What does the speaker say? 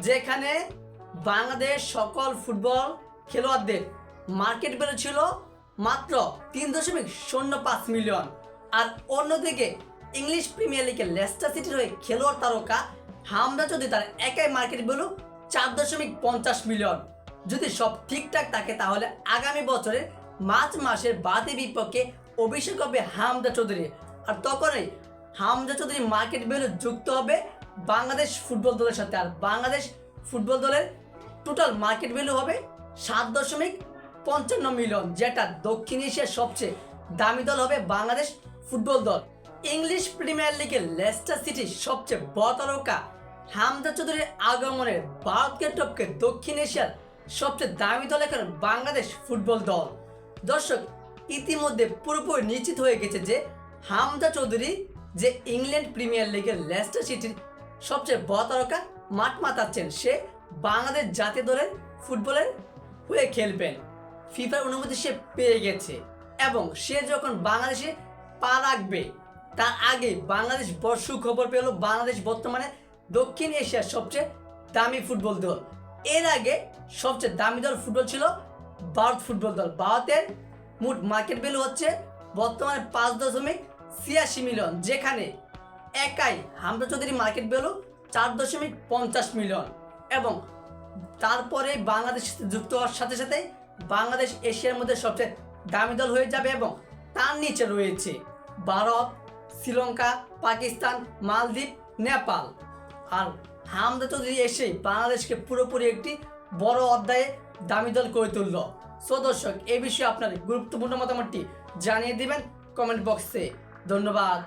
যেখানে বাংলাদেশ সকল ফুটবল খেলোয়াড়দের মার্কেট ভ্যালু ছিল মাত্র 3.05 মিলিয়ন। আর অন্যদিকে ইংলিশ প্রিমিয়ার লিগে লেস্টার সিটির হয়ে খেলোয়াড় তারকা হামজা চৌধুরী তার একাই মার্কেট ভ্যালু 4.50 মিলিয়ন। যদি সব ঠিকঠাক থাকে তাহলে আগামী বছরের মার্চ মাসের বাদে বিপক্ষে অভিষেক হবে হামজা চৌধুরী। আর তখনই হামজা চৌধুরী মার্কেট ভ্যালু যুক্ত হবে বাংলাদেশ ফুটবল দলের সাথে। আর বাংলাদেশ ফুটবল দলের টোটাল মার্কেট ভ্যালু হবে 7.55 মিলিয়ন, যেটা দক্ষিণ এশিয়ার সবচেয়ে দামি দল হবে বাংলাদেশ ফুটবল দল। ইংলিশ প্রিমিয়ার লিগে লেস্টার সিটির সবচেয়ে বড় তারকা হামজা চৌধুরীর আগমনের ভারতকে টপকে দক্ষিণ এশিয়ার সবচেয়ে দামি দল এখন বাংলাদেশ ফুটবল দল। দর্শক, ইতিমধ্যে পুরোপুরি নিশ্চিত হয়ে গেছে যে হামজা চৌধুরী যে ইংল্যান্ড প্রিমিয়ার লিগের লেস্টার সিটির সবচেয়ে বড় তারকা মাঠ মাতাচ্ছেন, সে বাংলাদেশ জাতীয় দলের ফুটবলের হয়ে খেলবেন। ফিফার অনুমতি সে পেয়ে গেছে এবং সে যখন বাংলাদেশে পা রাখবে তার আগে বাংলাদেশ বড় সুখবর পেল, বাংলাদেশ বর্তমানে দক্ষিণ এশিয়ার সবচেয়ে দামি ফুটবল দল। এর আগে সবচেয়ে দামি দল ফুটবল ছিল ভারত ফুটবল দল। ভারতের মোট মার্কেট ভ্যালু হচ্ছে বর্তমানে 5.86 মিলিয়ন, যেখানে একাই Hamza Chowdhury market value 4.50 million. এবং তারপরে বাংলাদেশ যুক্ত হওয়ার সাথে সাথে বাংলাদেশ এশিয়ার মধ্যে সবচেয়ে দামি দল হয়ে যাবে এবং তার নিচে রয়েছে ভারত, শ্রীলঙ্কা, পাকিস্তান, মালদ্বীপ, নেপাল। আর হামজা চৌধুরী এসেই বাংলাদেশকে পুরোপুরি একটি বড় অধ্যায়ে দামি দল করে তুলল। সো দর্শক, এই বিষয়ে আপনার গুরুত্বপূর্ণ মতামতটি জানিয়ে দিবেন কমেন্ট বক্সে। ধন্যবাদ।